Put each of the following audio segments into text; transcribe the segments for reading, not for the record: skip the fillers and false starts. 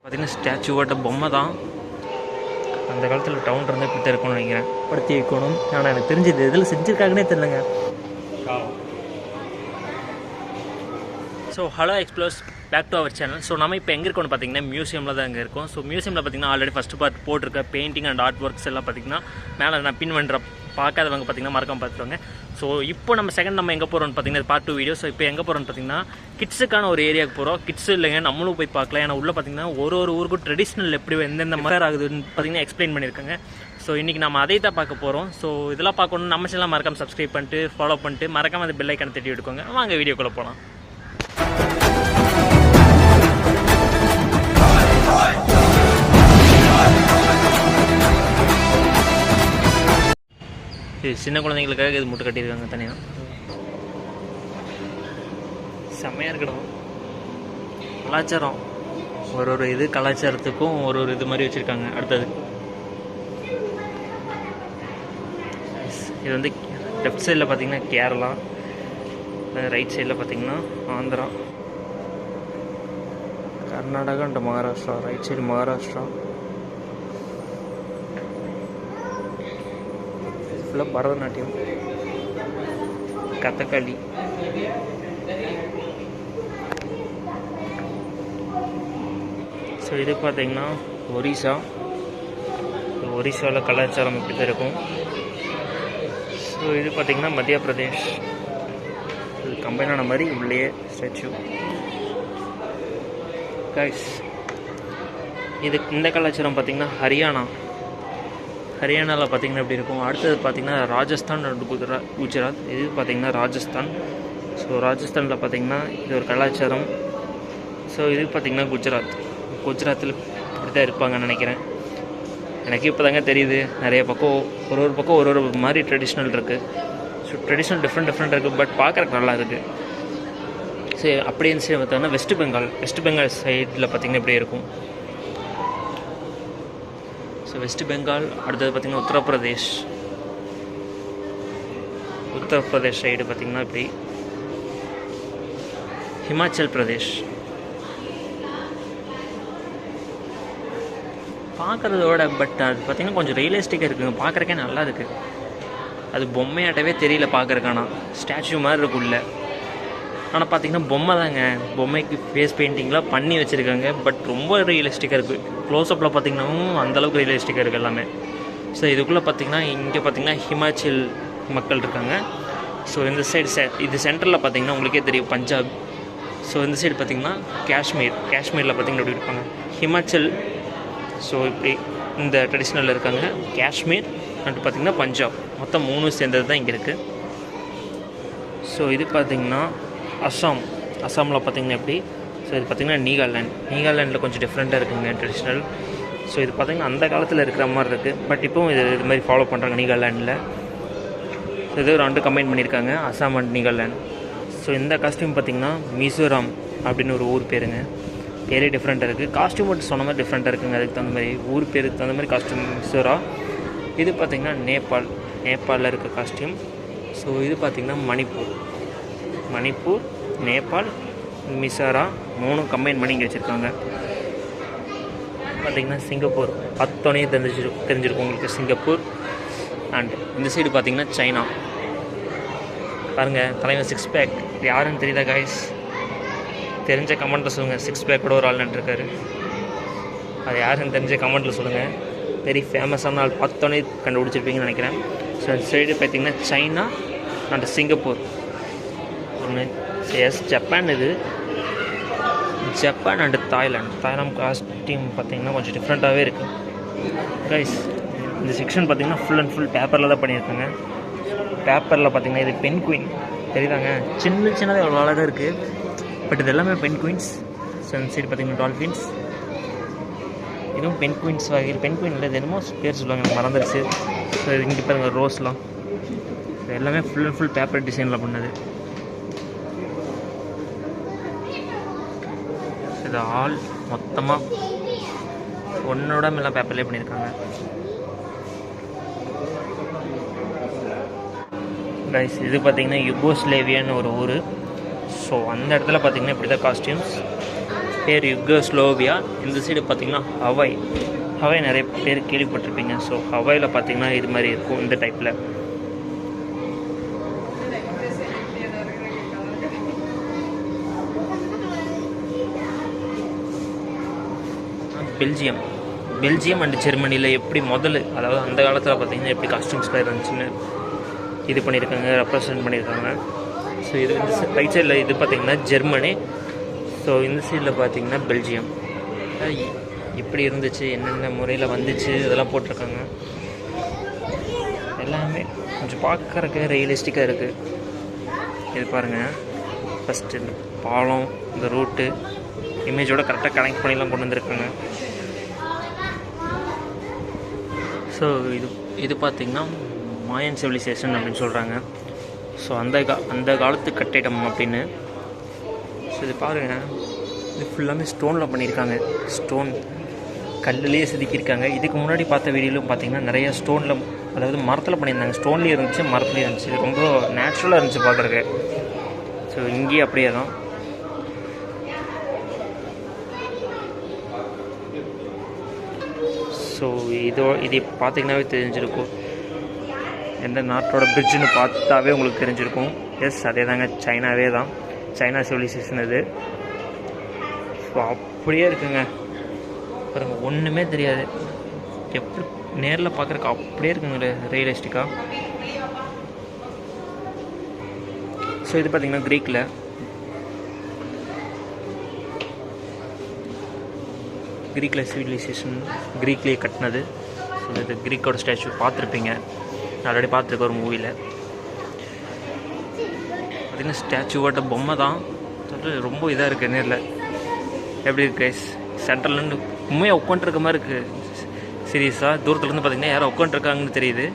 பார்த்திங்கன்னா ஸ்டாச்சுவோட பொம்மை தான். அந்த காலத்தில் டவுன் இருந்தால் இப்படி தான் இருக்கும்னு நினைக்கிறேன். படுத்தி வைக்கணும். ஆனால் எனக்கு தெரிஞ்சது எதில் செஞ்சுருக்காங்கன்னே தெரிலங்க. So hello explorers, back to our channel. So நம்ம இப்போ எங்கே இருக்கோம்னு பார்த்தீங்கன்னா மியூசியமில் தான் இங்கே இருக்கும். ஸோ மியூசியமில் பார்த்தீங்கன்னா ஆல்ரெடி ஃபஸ்ட்டு பார்ட் போட்டிருக்க பெயிண்டிங் அண்ட் ஆர்ட் ஒர்க்ஸ் எல்லாம் பார்த்தீங்கன்னா மேலே நான் பின் பண்ணுற பார்க்காதவங்க பார்த்தீங்கன்னா மறக்காம பார்த்துருவாங்க. ஸோ இப்போ நம்ம எங்கே போகிறோம்னு பார்த்தீங்கன்னா பார்ட் 2 வீடியோ. ஸோ இப்போ எங்கே போகிறோம்னு பார்த்தீங்கன்னா கிட்ஸுக்கான ஒரு ஏரியாவுக்கு போகிறோம். கிட்ஸ் இல்லைங்க, நம்மளும் போய் பார்க்கலாம். ஏன்னா உள்ளே பார்த்தீங்கன்னா ஒரு ஊருக்கும் ட்ரெடிஷ்னல் எப்படி எந்தெந்த மாதிரி ஆகுதுன்னு பார்த்தீங்கன்னா எக்ஸ்பிளைன் பண்ணியிருக்காங்க. ஸோ இன்றைக்கி நம்ம அதை தான் பார்க்க போகிறோம். ஸோ இதெல்லாம் பார்க்கணும் நம்ம சேனல் மறக்காம சப்ஸ்கிரைப் பண்ணிட்டு ஃபாலோ பண்ணிட்டு மறக்காம அந்த பெல் ஐக்கானை தட்டி எடுக்கோங்க. வாங்க வீடியோக்குள்ளே போகலாம். சின்ன குழந்தைங்களுக்காக இது முட்டை கட்டியிருக்காங்க தனியாக. செம்மையாக இருக்கணும். கலாச்சாரம் ஒரு இது கலாச்சாரத்துக்கும் ஒரு இது மாதிரி வச்சுருக்காங்க. அடுத்தது இது வந்து லெஃப்ட் சைடில் பார்த்திங்கன்னா கேரளா, ரைட் சைடில் பார்த்திங்கன்னா Andhra, Karnataka and Maharashtra. Right side Maharashtra. ஃபுல்லாக பரதநாட்டியம், கதகளி. ஸோ இது பார்த்திங்கன்னா ஒரிசாவில் கலாச்சாரம் இப்படி தான் இருக்கும். ஸோ இது பார்த்திங்கன்னா மத்திய பிரதேஷ். இது கம்பைனான மாதிரி உள்ளே ஸ்டாச்சு. கைஸ் இது இந்த கலாச்சாரம் பார்த்திங்கன்னா ஹரியானாவில் பார்த்திங்கன்னா எப்படி இருக்கும். அடுத்தது பார்த்திங்கன்னா ராஜஸ்தான் அண்ட் குஜராத். இது பார்த்திங்கன்னா ராஜஸ்தான். ஸோ ராஜஸ்தானில் பார்த்திங்கன்னா இது ஒரு கலாச்சாரம். ஸோ இது பார்த்திங்கன்னா குஜராத்தில் இப்படி தான் இருப்பாங்கன்னு நினைக்கிறேன். எனக்கு இப்போ தாங்க தெரியுது. நிறைய பக்கம் ஒரு பக்கம் ஒரு மாதிரி ட்ரெடிஷ்னல் இருக்குது. ஸோ ட்ரெடிஷ்னல் டிஃப்ரெண்ட் இருக்குது. பட் பார்க்குறக்கு நல்லா இருக்குது. ஸோ அப்படின்னு சொல்லி பார்த்தோன்னா வெஸ்ட் பெங்கால் சைடில் பார்த்திங்கன்னா இப்படி இருக்கும். So west Bengal. அடுத்தது பார்த்திங்கன்னா உத்தரப்பிரதேஷ் சைடு பார்த்திங்கன்னா இப்படி. ஹிமாச்சல் பிரதேஷ் பார்க்குறதோட பட் அது பார்த்திங்கன்னா கொஞ்சம் ரியலிஸ்டிக்காக இருக்குங்க. பார்க்குறக்கே நல்லா இருக்குது. அது பொம்மையாட்டவே தெரியல பார்க்குறக்கானா. ஸ்டாச்சு மாதிரி இருக்குல்ல. ஆனால் பார்த்திங்கன்னா பொம்மை தாங்க. பொம்மைக்கு ஃபேஸ் பெயிண்டிங்லாம் பண்ணி வச்சுருக்காங்க. பட் ரொம்ப ரியலிஸ்டிக்காக இருக்குது. க்ளோஸ்அப்பில் பார்த்திங்கன்னாவும் அந்தளவுக்கு ரியலிஸ்டிக்காக இருக்குது எல்லாமே. ஸோ இதுக்குள்ளே பார்த்திங்கன்னா இங்கே பார்த்திங்கன்னா ஹிமாச்சல் மக்கள் இருக்காங்க. ஸோ இந்த சைடு இது சென்ட்ரலில் பார்த்திங்கன்னா உங்களுக்கே தெரியும் பஞ்சாப். ஸோ இந்த சைடு பார்த்திங்கன்னா காஷ்மீரில் பார்த்திங்கன்னா எப்படி இருப்பாங்க ஹிமாச்சல். ஸோ இப்படி இந்த ட்ரெடிஷ்னலில் இருக்காங்க. காஷ்மீர் அண்ட் பார்த்திங்கன்னா பஞ்சாப். மொத்தம் 3 சேர்ந்தது தான் இங்கே இருக்குது. ஸோ இது பார்த்திங்கன்னா அஸ்ஸாமில் பார்த்திங்கன்னா எப்படி. ஸோ இது பார்த்திங்கன்னா நீகாலாண்டில் கொஞ்சம் டிஃப்ரெண்ட்டாக இருக்குங்க ட்ரெடிஷ்னல். ஸோ இது பார்த்திங்கன்னா அந்த காலத்தில் இருக்கிற மாதிரி இருக்குது. பட் இப்போவும் இது மாதிரி ஃபாலோ பண்ணுறாங்க நீகாலாண்டில். ஸோ இது 2 கம்பைன் பண்ணியிருக்காங்க, அஸ்ஸாம் அண்ட் நீகாலாண்ட். ஸோ இந்த காஸ்டியூம் பார்த்திங்கன்னா மிசோரம் அப்படின்னு ஒரு ஊர் பேருங்க. பேரே டிஃப்ரெண்ட்டாக இருக்குது. காஸ்டியூம் மட்டும் சொன்ன மாதிரி டிஃப்ரெண்ட்டாக இருக்குங்க. அதுக்கு தகுந்த மாதிரி ஊர் பேருக்கு தகுந்த மாதிரி காஸ்டியூம் மிசோரா. இது பார்த்திங்கன்னா நேபாளில் இருக்க காஸ்டியூம். ஸோ இது பார்த்திங்கன்னா மணிப்பூர், நேபாள், மிசோரா 3 கம்பைன் பண்ணி இங்கே வச்சுருக்காங்க. பார்த்திங்கன்னா சிங்கப்பூர். பார்த்தோன்னே தெரிஞ்சிருக்கும் உங்களுக்கு சிங்கப்பூர். அண்ட் இந்த சைடு பார்த்திங்கன்னா சைனா. பாருங்கள் தலைவர் 6 பேக். யாருன்னு தெரியுதா காய்ஸ்? தெரிஞ்ச கமெண்ட்டில் சொல்லுங்கள். 6 பேக்கோட ஒரு ஆள் நின்றுருக்காரு. அது யாருன்னு தெரிஞ்ச கமெண்ட்டில் சொல்லுங்கள். வெரி ஃபேமஸான ஆள். பார்த்தோன்னே கண்டுபிடிச்சிருப்பீங்கன்னு நினைக்கிறேன். ஸோ இந்த சைடு பார்த்திங்கன்னா சைனா அண்ட் சிங்கப்பூர் ஒன்று. Yes Japan. இது ஜப்பான் அண்டு தாய்லாந்து காஸ்டியூம் பார்த்திங்கன்னா கொஞ்சம் டிஃப்ரெண்ட்டாகவே இருக்குது கைஸ். இந்த செக்ஷன் பார்த்திங்கன்னா ஃபுல் அண்ட் ஃபுல் பேப்பரில் தான் பண்ணியிருக்காங்க. பேப்பரில் பார்த்திங்கன்னா இது பென் குயின் தெரியுதாங்க. சின்னதாக எவ்வளோ அழகாக இருக்குது. பட் இது எல்லாமே பென் குயின்ஸ். ஸோ இந்த சைடு பார்த்திங்கன்னா டால்ஃபின்ஸ். இதுவும் பென் குயின்ஸ் வகையில். பென் குயின் இல்லை, இது என்னமோ பேர் சொல்லுவாங்க, எனக்கு மறந்துடுச்சு. ஸோ இங்கே பாருங்கள் ரோஸ்லாம். இது எல்லாமே ஃபுல் அண்ட் ஃபுல் பேப்பர் டிசைனில் பண்ணது. இது ஆல் மொத்தமாக ஒன்றோட எல்லாம் பேப்பர்லேயே பண்ணியிருக்காங்க கைஸ். இது பார்த்திங்கன்னா யுகோஸ்லேவியான்னு ஒரு ஊர். ஸோ அந்த இடத்துல பார்த்திங்கன்னா இப்படி தான் காஸ்டியூம்ஸ். பேர் யுகோஸ்லோவியா. இந்த சைடு பார்த்திங்கன்னா ஹவாய். ஹவாய் நிறைய பேர் கேள்விப்பட்டிருப்பீங்க. ஸோ ஹவாயில் பார்த்திங்கன்னா இது மாதிரி இருக்கும் இந்த டைப்பில். பெல்ஜியம் அண்ட் ஜெர்மனியில் எப்படி முதல்ல, அதாவது அந்த காலத்தில் பார்த்திங்கன்னா எப்படி காஸ்டியூம்ஸ்லாம் இருந்துச்சுன்னு இது பண்ணியிருக்காங்க, ரெப்ரசன்ட் பண்ணியிருக்காங்க. ஸோ இது வந்து ரைட் சைடில் இது பார்த்திங்கன்னா ஜெர்மனி. ஸோ இந்த சைடில் பார்த்திங்கன்னா பெல்ஜியம். எப்படி இருந்துச்சு, என்னென்ன முறையில் வந்துச்சு, இதெல்லாம் போட்டிருக்காங்க. எல்லாமே கொஞ்சம் பார்க்குறக்கு ரியலிஸ்டிக்காக இருக்குது. இது பாருங்கள், ஃபஸ்ட்டு இந்த பாலம், இந்த ரூட்டு இமேஜோட கரெக்டாக கனெக்ட் பண்ணிலாம் கொண்டு வந்திருக்காங்க. ஸோ இது பார்த்திங்கன்னா மாயன் சிவிலைசேஷன் அப்படின்னு சொல்கிறாங்க. ஸோ அந்த காலத்து கட்டிடம் அப்படின்னு. ஸோ இது பாருங்கள், இது ஃபுல்லாமே ஸ்டோனில் பண்ணியிருக்காங்க. ஸ்டோன் கல்லுலேயே செதுக்கியிருக்காங்க. இதுக்கு முன்னாடி பார்த்த வீடியோலும் பார்த்திங்கன்னா நிறைய ஸ்டோனில், அதாவது மரத்தில் பண்ணியிருந்தாங்க. ஸ்டோன்லேயும் இருந்துச்சு, மரத்துலேயும் இருந்துச்சு. ரொம்ப நேச்சுரலாக இருந்துச்சு பார்க்குறக்கு. ஸோ இங்கேயே அப்படியே தான். ஸோ இது பார்த்திங்கனாவே தெரிஞ்சிருக்கும் எந்த நாட்டோட பிரிட்ஜுன்னு பார்த்தாவே உங்களுக்கு தெரிஞ்சிருக்கும். எஸ், அதே தாங்க, சைனாவே தான். சைனா சிவிலைசேஷன் இது. ஸோ அப்படியே இருக்குங்க பாருங்க, ஒன்றுமே தெரியாது. எப்படி நேரில் பார்க்குறக்கு அப்படியே இருக்குங்க ரியலிஸ்டிக்காக. ஸோ இது பார்த்திங்கன்னா க்ரீக்கில் சிவிலைசேஷன், க்ரீக்லேயே கட்டினது. ஸோ இது க்ரீக்கோட ஸ்டாச்சு பார்த்துருப்பீங்க, ஆல்ரெடி பார்த்துருக்க ஒரு மூவியில். பார்த்திங்கன்னா ஸ்டாச்சுவோட பொம்மை தான், ரொம்ப இதாக இருக்குது நேரில். எப்படி இருக்கு கைஸ், சென்ட்ரல்லேருந்து உண்மையாக உட்காண்ட்ருக்க மாதிரி இருக்குது. சீரியஸாக தூரத்துலேருந்து பார்த்திங்கன்னா யாரும் உட்காண்ட்ருக்காங்கன்னு தெரியுது.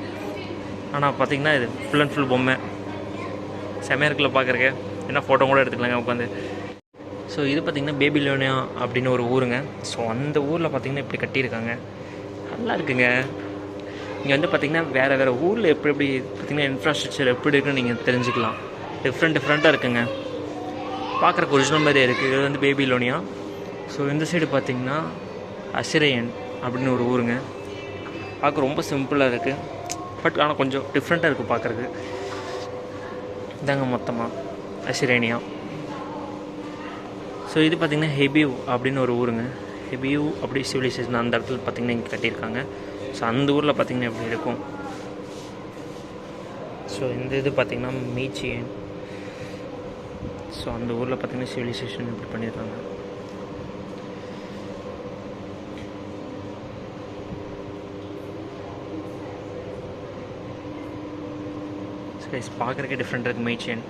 ஆனால் பார்த்திங்கன்னா இது ஃபுல் அண்ட் ஃபுல் பொம்மை. செமையாக இருக்குல்ல பார்க்குறக்கு. என்ன ஃபோட்டோ கூட எடுத்துக்கலாங்க உட்காந்து. ஸோ இது பார்த்திங்கன்னா பேபிலோனியா அப்படின்னு ஒரு ஊருங்க. ஸோ அந்த ஊரில் பார்த்திங்கன்னா இப்படி கட்டியிருக்காங்க. நல்லா இருக்குங்க. இங்கே வந்து பார்த்திங்கன்னா வேறு ஊரில் எப்படி பார்த்திங்கன்னா இன்ஃப்ராஸ்ட்ரக்சர் எப்படி இருக்குன்னு நீங்கள் தெரிஞ்சுக்கலாம். டிஃப்ரெண்ட்டாக இருக்குங்க. பார்க்குறக்கு ஒரிஜினல் மாதிரியே இருக்குது. இது வந்து பேபிலோனியா. ஸோ இந்த சைடு பார்த்திங்கன்னா அசிரியன் அப்படின்னு ஒரு ஊருங்க. பார்க்க ரொம்ப சிம்பிளாக இருக்குது, பட் ஆனால் கொஞ்சம் டிஃப்ரெண்ட்டாக இருக்குது பார்க்குறக்கு. இதாங்க மொத்தமாக அசிரேனியா. ஸோ இது பார்த்திங்கன்னா ஹெபியூ அப்படின்னு ஒரு ஊருங்க. ஹெபியூ அப்படி சிவிலைசேஷன் அந்த இடத்துல பார்த்திங்கன்னா இங்கே கட்டியிருக்காங்க. ஸோ அந்த ஊரில் பார்த்திங்கன்னா எப்படி இருக்கும். ஸோ இந்த இது பார்த்திங்கன்னா மீச்சியன். ஸோ அந்த ஊரில் பார்த்திங்கன்னா சிவிலைசேஷன் இப்படி பண்ணியிருக்காங்க. ஸோ பார்க்குறக்கே டிஃப்ரெண்ட்டாக இருக்குது. மீச்சியன்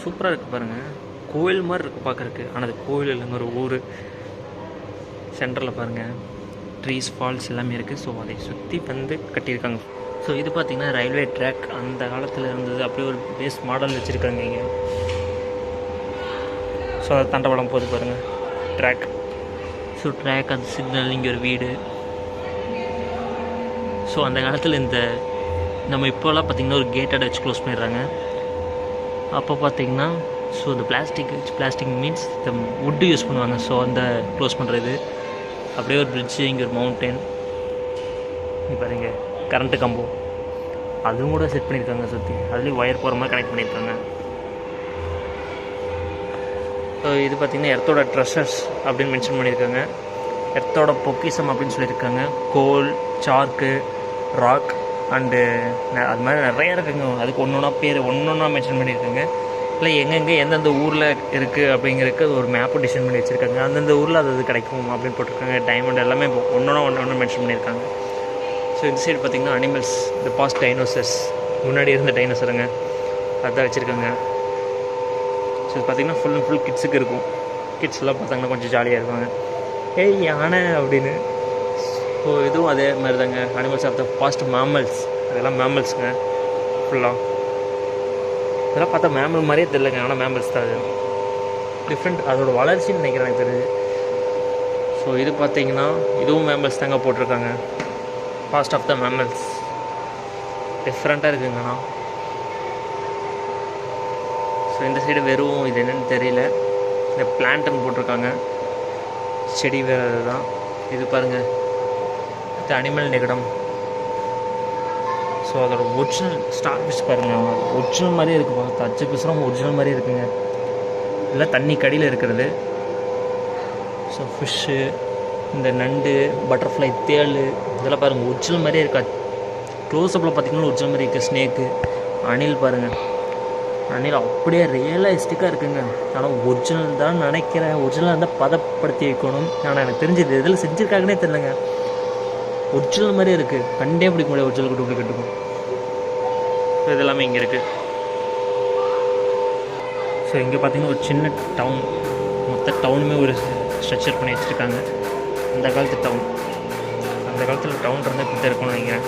சூப்பராக இருக்குது பாருங்கள். கோயில் மாதிரி இருக்குது பார்க்குறக்கு. ஆனால் அது கோயில் இல்லைங்க, ஒரு ஊர். சென்டரில் பாருங்கள் ட்ரீஸ், ஃபால்ஸ் எல்லாமே இருக்குது. ஸோ அதை சுற்றி வந்து கட்டியிருக்காங்க. ஸோ இது பார்த்திங்கன்னா ரயில்வே ட்ராக் அந்த காலத்தில் இருந்தது. அப்படியே ஒரு பேஸ் மாடல் வச்சுருக்காங்க இங்கே. ஸோ அதை தண்டவாளம் போது பாருங்கள் ட்ராக். ஸோ ட்ராக், அது சிக்னல், இங்கே ஒரு வீடு. ஸோ அந்த காலத்தில் இந்த நம்ம இப்போலாம் பார்த்திங்கன்னா ஒரு கேட்டட் வச்சு க்ளோஸ் பண்ணிடுறாங்க. அப்போ பார்த்திங்கன்னா ஸோ இந்த பிளாஸ்டிக் மீன்ஸ் இந்த வுட்டு யூஸ் பண்ணுவாங்க. ஸோ அந்த க்ளோஸ் பண்ணுறது. அப்படியே ஒரு பிரிட்ஜு, இங்கே ஒரு மவுண்டன். இங்கே பாருங்க கரண்ட்டு கம்பம், அதுவும் கூட செட் பண்ணியிருக்காங்க சுற்றி. அதுலேயும் ஒயர் போகிற மாதிரி கனெக்ட் பண்ணியிருக்காங்க. ஸோ இது பார்த்திங்கன்னா எர்த்தோட ட்ரெஷர்ஸ் அப்படின்னு மென்ஷன் பண்ணியிருக்காங்க. எர்த்தோட பொக்கிஷம் அப்படின்னு சொல்லியிருக்காங்க. கோல், சார்க்கு, ராக் அண்டு அது மாதிரி நிறையா இருக்குங்க. அதுக்கு ஒன்றா மென்ஷன் பண்ணியிருக்காங்க. இல்லை எங்கெங்கே எந்தெந்த ஊரில் இருக்குது அப்படிங்கிறதுக்கு ஒரு மேப்பு டிசைன் பண்ணி வச்சுருக்காங்க. அந்தந்த ஊரில் அது கிடைக்கும் அப்படின்னு போட்டிருக்காங்க. டைமண்ட் எல்லாமே ஒன்று மென்ஷன் பண்ணியிருக்காங்க. ஸோ இந்த சைடு பார்த்திங்கன்னா அனிமல்ஸ், இந்த பாஸ்ட் டைனோசர்ஸ், முன்னாடி இருந்த டைனோசருங்க, அதுதான் வச்சுருக்காங்க. ஸோ இது பார்த்திங்கன்னா ஃபுல் அண்ட் ஃபுல் கிட்ஸுக்கு இருக்கும். கிட்ஸ் எல்லாம் பார்த்தாங்கன்னா கொஞ்சம் ஜாலியாக இருப்பாங்க. ஏய் யானை அப்படின்னு. ஸோ இதுவும் அதே மாதிரி தாங்க. Animals of the past mammals, அதெல்லாம் மேமல்ஸுங்க ஃபுல்லாக. இதெல்லாம் பார்த்தா மேமல் மாதிரியே தெரியலங்க, ஆனால் மேமல்ஸ் தான். அது டிஃப்ரெண்ட், அதோட வளர்ச்சின்னு நினைக்கிறேன் எனக்கு தெரியுது. ஸோ இது பார்த்திங்கன்னா இதுவும் மேமல்ஸ் தாங்க போட்டிருக்காங்க. பாஸ்ட் ஆஃப் த மேமல்ஸ் டிஃப்ரெண்ட்டாக இருக்குங்கண்ணா. ஸோ இந்த சைடு வெறும் இது என்னென்னு தெரியல, இந்த பிளான்ட்டுன்னு போட்டிருக்காங்க. செடி வேறு அதுதான். இது பாருங்கள், இது அனிமல் நிகடம். ஸோ அதோட ஒரிஜினல் ஸ்டார் ஃபிஷ் பாருங்கள், ஒரிஜினல் மாதிரியே இருக்குது. பார்த்து அச்சு பிசுறம் ஒரிஜினல் மாதிரியே இருக்குங்க. இதெல்லாம் தண்ணி கடியில் இருக்கிறது. ஸோ ஃபிஷ்ஷு, இந்த நண்டு, பட்டர்ஃப்ளை, தேள், இதெல்லாம் பாருங்கள் ஒரிஜினல் மாதிரியே இருக்காது. க்ளோஸ்அப்பில் பார்த்திங்கன்னா ஒரிஜினல் மாதிரி இருக்குது. ஸ்னேக்கு, அணில் பாருங்கள், அணில் அப்படியே ரியலிஸ்டிக்காக இருக்குங்க. ஆனால் ஒரிஜினல் தான் நினைக்கிறேன். ஒரிஜினலாக இருந்தால் பதப்படுத்தி வைக்கணும். ஆனால் எனக்கு தெரிஞ்சது எதில் செஞ்சுருக்காங்கன்னே தெரிலங்க. ஒரிஜினல் மாதிரியே இருக்குது. கண்டே பிடிக்க முடியாது ஒரிஜினல் டூப்ளிகேட்டுக்கும். ஸோ இதெல்லாமே இங்கே இருக்குது. ஸோ இங்கே பார்த்திங்கன்னா ஒரு சின்ன டவுன், மொத்த டவுனுமே ஒரு ஸ்ட்ரக்சர் பண்ணி வச்சுருக்காங்க. அந்த காலத்து டவுன், அந்த காலத்தில் டவுன் இருந்தால் இப்படி தான் இருக்கும்னு நினைக்கிறேன்.